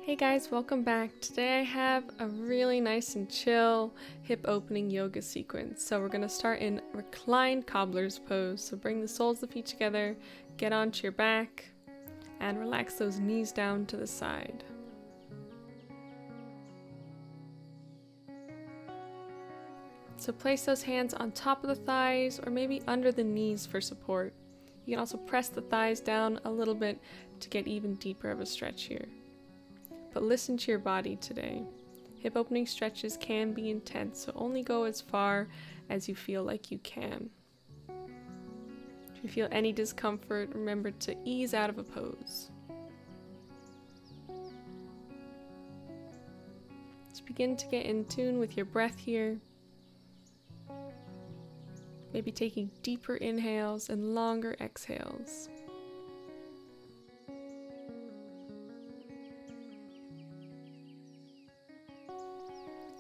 Hey guys, welcome back. Today I have a really nice and chill hip opening yoga sequence. So we're going to start in reclined cobbler's pose. So bring the soles of the feet together, get onto your back, and relax those knees down to the side. So place those hands on top of the thighs or maybe under the knees for support. You can also press the thighs down a little bit to get even deeper of a stretch here. But listen to your body today. Hip opening stretches can be intense, so only go as far as you feel like you can. If you feel any discomfort, remember to ease out of a pose. Just begin to get in tune with your breath here. Maybe taking deeper inhales and longer exhales.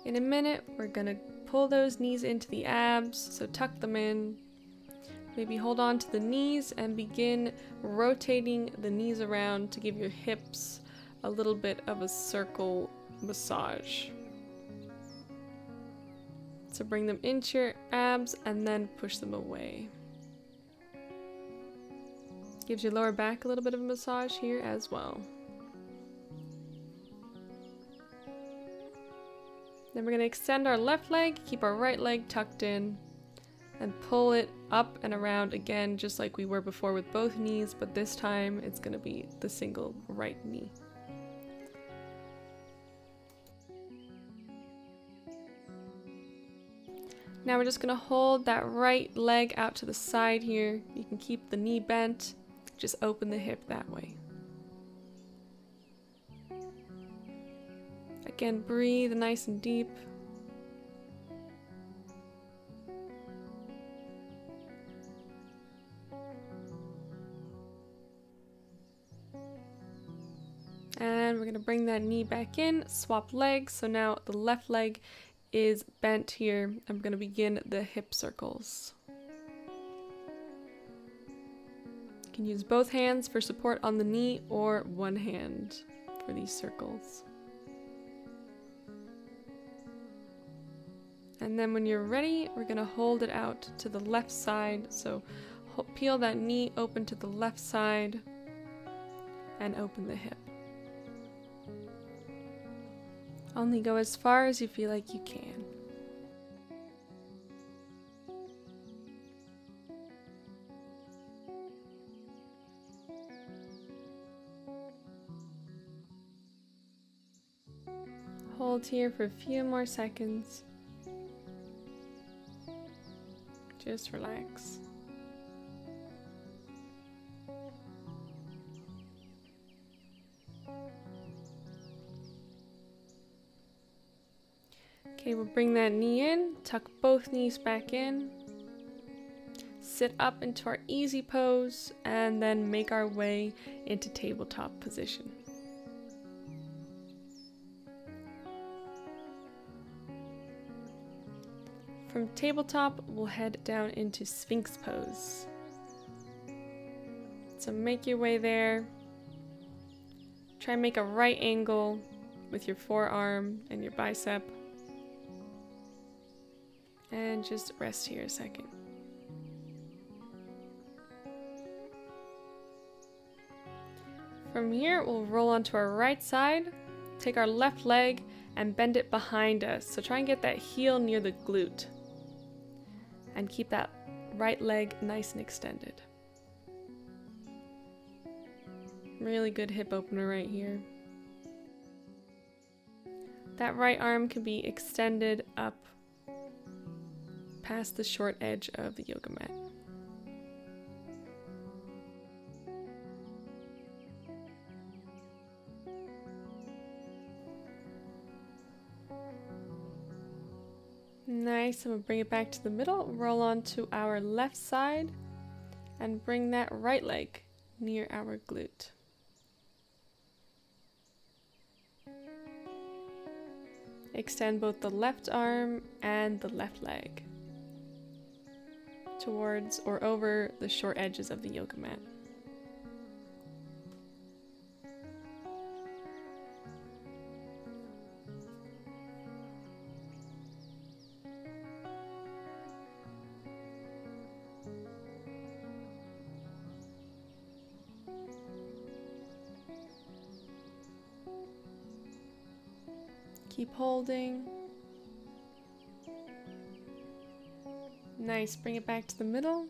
In a minute, we're going to pull those knees into the abs, so tuck them in. Maybe hold on to the knees and begin rotating the knees around to give your hips a little bit of a circle massage. So bring them into your abs and then push them away. Gives your lower back a little bit of a massage here as well. Then we're going to extend our left leg, keep our right leg tucked in, and pull it up and around again, just like we were before with both knees, but this time it's going to be the single right knee. Now we're just going to hold that right leg out to the side here. You can keep the knee bent, just open the hip that way. Again, breathe nice and deep. And we're going to bring that knee back in, swap legs. So now the left leg is bent here. I'm going to begin the hip circles. You can use both hands for support on the knee or one hand for these circles. And then when you're ready, we're going to hold it out to the left side. So peel that knee open to the left side and open the hip. Only go as far as you feel like you can. Hold here for a few more seconds. Just relax. Okay, we'll bring that knee in, tuck both knees back in, sit up into our easy pose, and then make our way into tabletop position. From tabletop, we'll head down into Sphinx pose. So make your way there. Try and make a right angle with your forearm and your bicep. And just rest here a second. From here, we'll roll onto our right side, take our left leg and bend it behind us. So try and get that heel near the glute. And keep that right leg nice and extended. Really good hip opener right here. That right arm can be extended up past the short edge of the yoga mat. Nice, and we'll bring it back to the middle, roll on to our left side, and bring that right leg near our glute. Extend both the left arm and the left leg towards or over the short edges of the yoga mat. Keep holding. Nice, bring it back to the middle.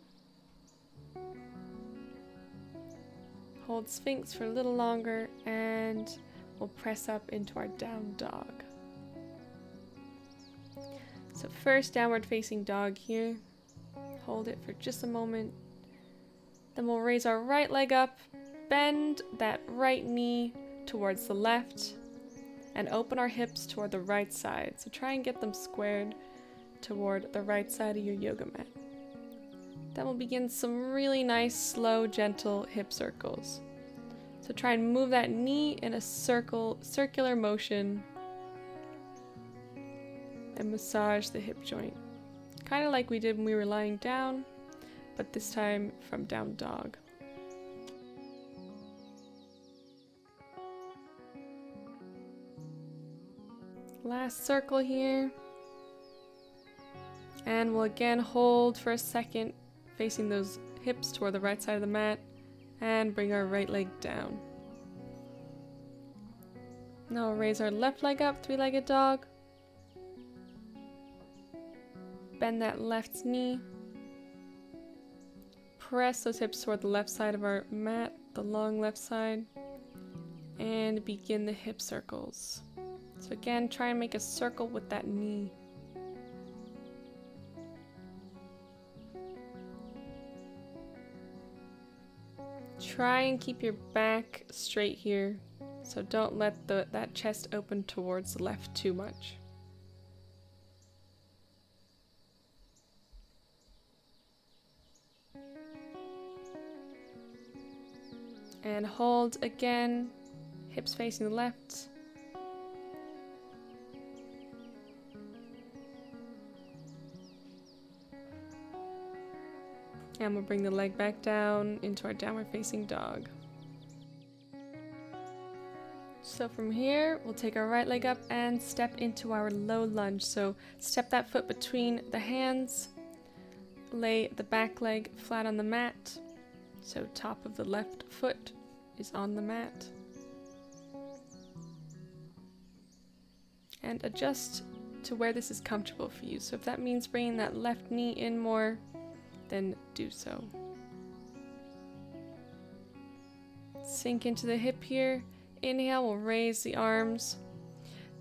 Hold Sphinx for a little longer and we'll press up into our down dog. So first downward facing dog here. Hold it for just a moment. Then we'll raise our right leg up, bend that right knee towards the left, and open our hips toward the right side. So try and get them squared toward the right side of your yoga mat. Then we'll begin some really nice, slow, gentle hip circles. So try and move that knee in a circular motion and massage the hip joint. Kind of like we did when we were lying down, but this time from down dog. Last circle here. And we'll again hold for a second, facing those hips toward the right side of the mat, and bring our right leg down. Now we'll raise our left leg up, three-legged dog. Bend that left knee. Press those hips toward the left side of our mat, the long left side, and begin the hip circles. So again, try and make a circle with that knee. Try and keep your back straight here, so don't let that chest open towards the left too much. And hold again, hips facing the left. And we'll bring the leg back down into our downward facing dog. So from here, we'll take our right leg up and step into our low lunge. So step that foot between the hands, lay the back leg flat on the mat. So top of the left foot is on the mat. And adjust to where this is comfortable for you. So if that means bringing that left knee in more, then do so. Sink into the hip here. Inhale, we'll raise the arms.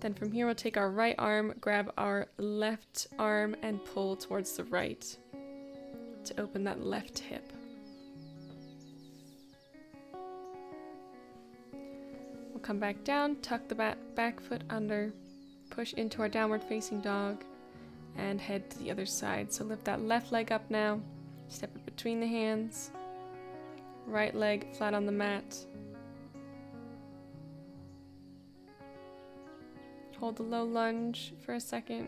Then from here, we'll take our right arm, grab our left arm, and pull towards the right to open that left hip. We'll come back down, tuck the back foot under, push into our downward facing dog, and head to the other side. So lift that left leg up now. Step it between the hands. Right leg flat on the mat. Hold the low lunge for a second.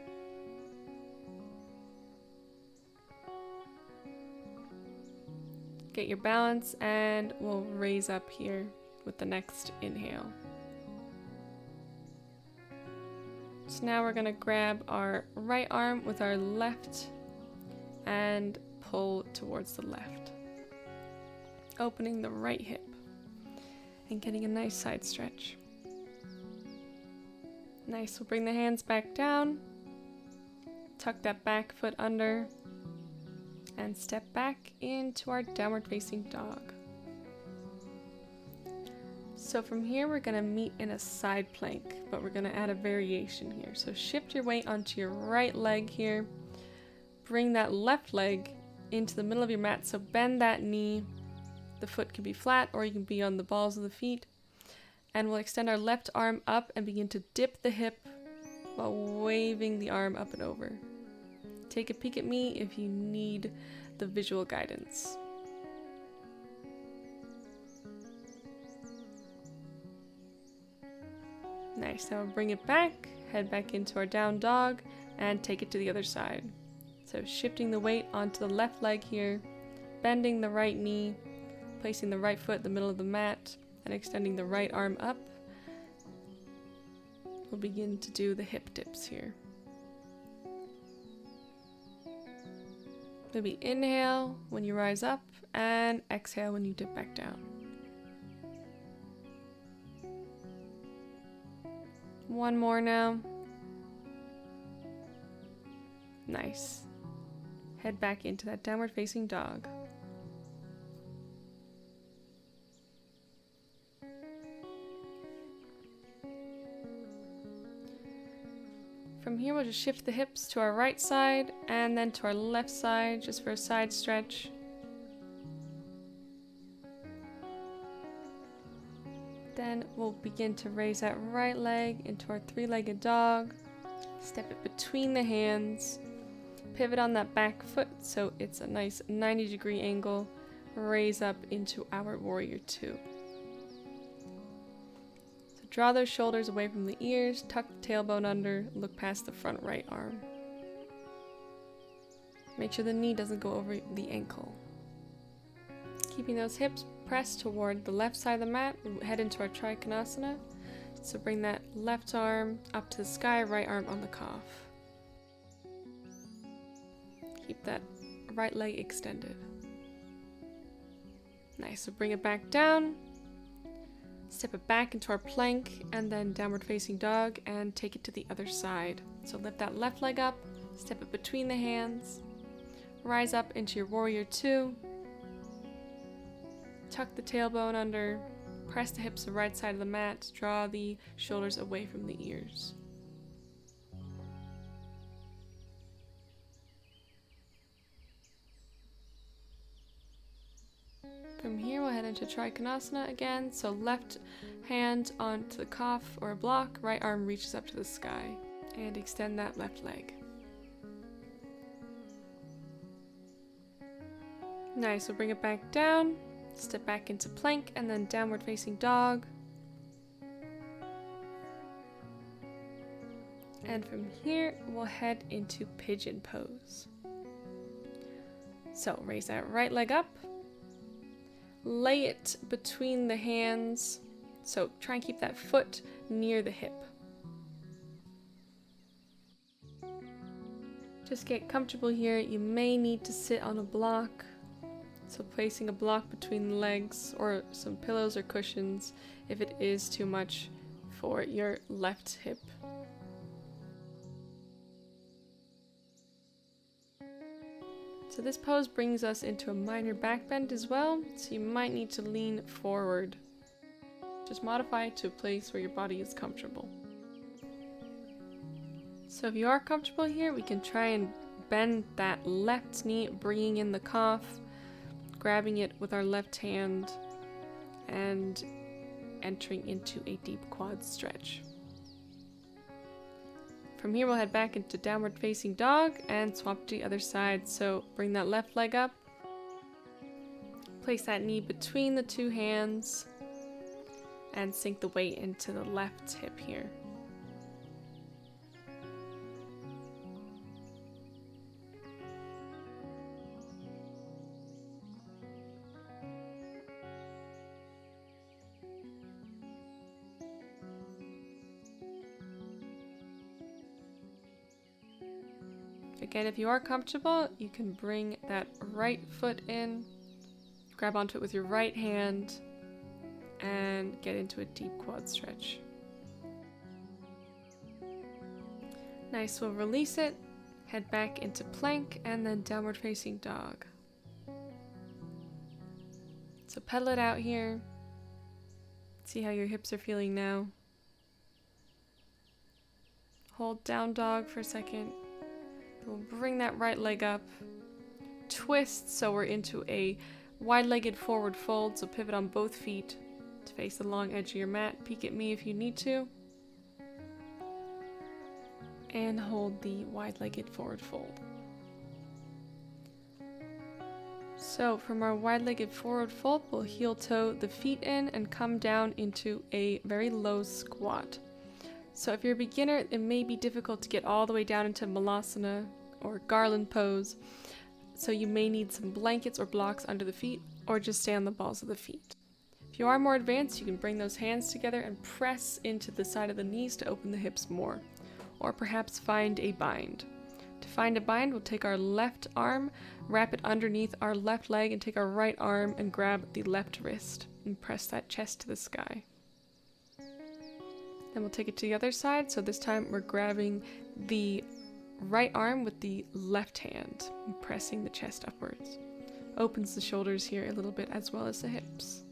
Get your balance and we'll raise up here with the next inhale. So now we're going to grab our right arm with our left and pull towards the left, opening the right hip and getting a nice side stretch. Nice, we'll bring the hands back down, tuck that back foot under, and step back into our downward facing dog. So from here we're going to meet in a side plank, but we're going to add a variation here. So shift your weight onto your right leg here, bring that left leg into the middle of your mat, so bend that knee. The foot can be flat or you can be on the balls of the feet. And we'll extend our left arm up and begin to dip the hip while waving the arm up and over. Take a peek at me if you need the visual guidance. Nice, now we'll bring it back, head back into our down dog, and take it to the other side. So shifting the weight onto the left leg here, bending the right knee, placing the right foot in the middle of the mat, and extending the right arm up. We'll begin to do the hip dips here. Maybe inhale when you rise up, and exhale when you dip back down. One more now. Nice. Head back into that downward facing dog. From here, we'll just shift the hips to our right side and then to our left side, just for a side stretch. Then we'll begin to raise that right leg into our three-legged dog. Step it between the hands. Pivot on that back foot so it's a nice 90-degree angle. Raise up into our warrior two. Draw those shoulders away from the ears, tuck the tailbone under, look past the front right arm. Make sure the knee doesn't go over the ankle. Keeping those hips pressed toward the left side of the mat, we'll head into our Trikonasana. So bring that left arm up to the sky, right arm on the calf. Keep that right leg extended. Nice, so bring it back down. Step it back into our plank and then downward facing dog and take it to the other side. So lift that left leg up, step it between the hands, rise up into your warrior two, tuck the tailbone under, press the hips to the right side of the mat, draw the shoulders away from the ears. From here, we'll head into Trikonasana again. So left hand onto the calf or a block, right arm reaches up to the sky, and extend that left leg. Nice, we'll bring it back down, step back into plank, and then downward facing dog. And from here, we'll head into pigeon pose. So raise that right leg up. Lay it between the hands, so try and keep that foot near the hip. Just get comfortable here. You may need to sit on a block, so placing a block between the legs or some pillows or cushions if it is too much for your left hip. So this pose brings us into a minor back bend as well, so you might need to lean forward. Just modify it to a place where your body is comfortable. So if you are comfortable here, we can try and bend that left knee, bringing in the calf, grabbing it with our left hand, and entering into a deep quad stretch. From here, we'll head back into downward facing dog and swap to the other side. So bring that left leg up, place that knee between the two hands, and sink the weight into the left hip here. Again, if you are comfortable, you can bring that right foot in, grab onto it with your right hand, and get into a deep quad stretch. Nice, we'll release it, head back into plank, and then downward facing dog. So pedal it out here. See how your hips are feeling now. Hold down dog for a second. We'll bring that right leg up, twist so we're into a wide-legged forward fold, so pivot on both feet to face the long edge of your mat. Peek at me if you need to. And hold the wide-legged forward fold. So from our wide-legged forward fold, we'll heel toe the feet in and come down into a very low squat. So if you're a beginner, it may be difficult to get all the way down into Malasana or garland pose. So you may need some blankets or blocks under the feet, or just stay on the balls of the feet. If you are more advanced, you can bring those hands together and press into the side of the knees to open the hips more, or perhaps find a bind. To find a bind, we'll take our left arm, wrap it underneath our left leg, and take our right arm and grab the left wrist and press that chest to the sky. Then we'll take it to the other side, so this time we're grabbing the right arm with the left hand, pressing the chest upwards. Opens the shoulders here a little bit as well as the hips.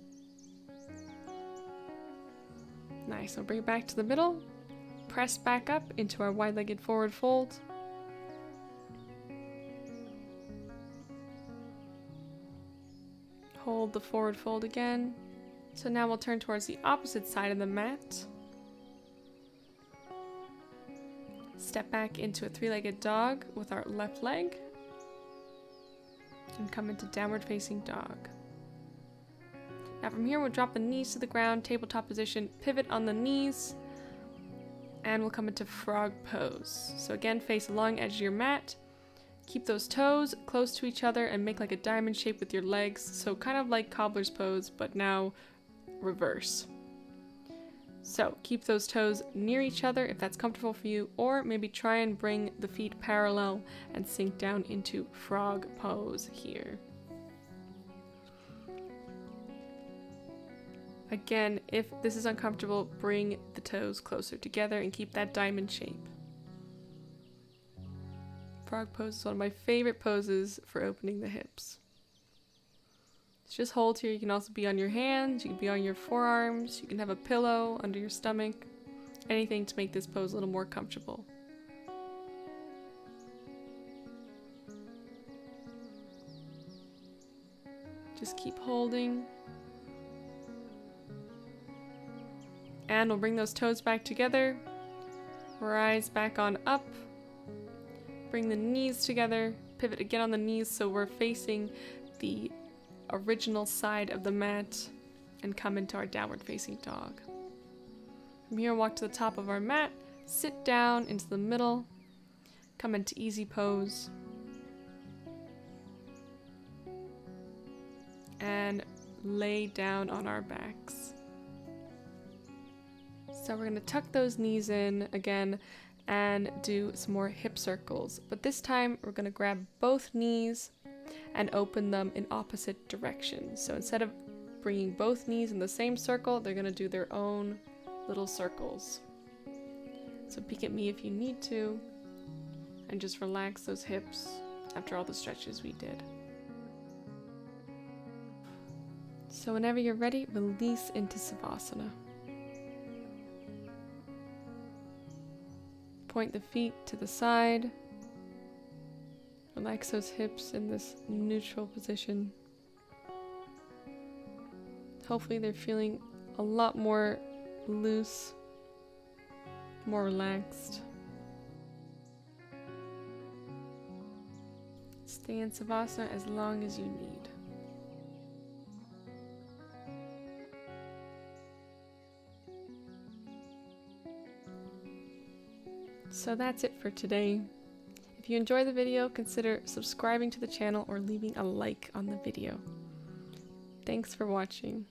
Nice, so bring it back to the middle. Press back up into our wide-legged forward fold. Hold the forward fold again. So now we'll turn towards the opposite side of the mat. Step back into a three-legged dog with our left leg. And come into downward facing dog. Now from here we'll drop the knees to the ground, tabletop position, pivot on the knees, and we'll come into frog pose. So again, face along edge of your mat. Keep those toes close to each other and make like a diamond shape with your legs. So kind of like cobbler's pose, but now reverse. So keep those toes near each other if that's comfortable for you, or maybe try and bring the feet parallel and sink down into frog pose here. Again, if this is uncomfortable, bring the toes closer together and keep that diamond shape. Frog pose is one of my favorite poses for opening the hips. Just hold here. You can also be on your hands, you can be on your forearms, you can have a pillow under your stomach, anything to make this pose a little more comfortable. Just keep holding. And we'll bring those toes back together, rise back on up, bring the knees together, pivot again on the knees so we're facing the original side of the mat, and come into our downward facing dog. From here, walk to the top of our mat, sit down into the middle, come into easy pose, and lay down on our backs. So we're going to tuck those knees in again and do some more hip circles, but this time we're going to grab both knees and open them in opposite directions. So instead of bringing both knees in the same circle, they're going to do their own little circles. So peek at me if you need to, and just relax those hips after all the stretches we did. So whenever you're ready, release into Savasana. Point the feet to the side. Relax those hips in this neutral position. Hopefully they're feeling a lot more loose, more relaxed. Stay in Savasana as long as you need. So that's it for today. If you enjoyed the video, consider subscribing to the channel or leaving a like on the video. Thanks for watching.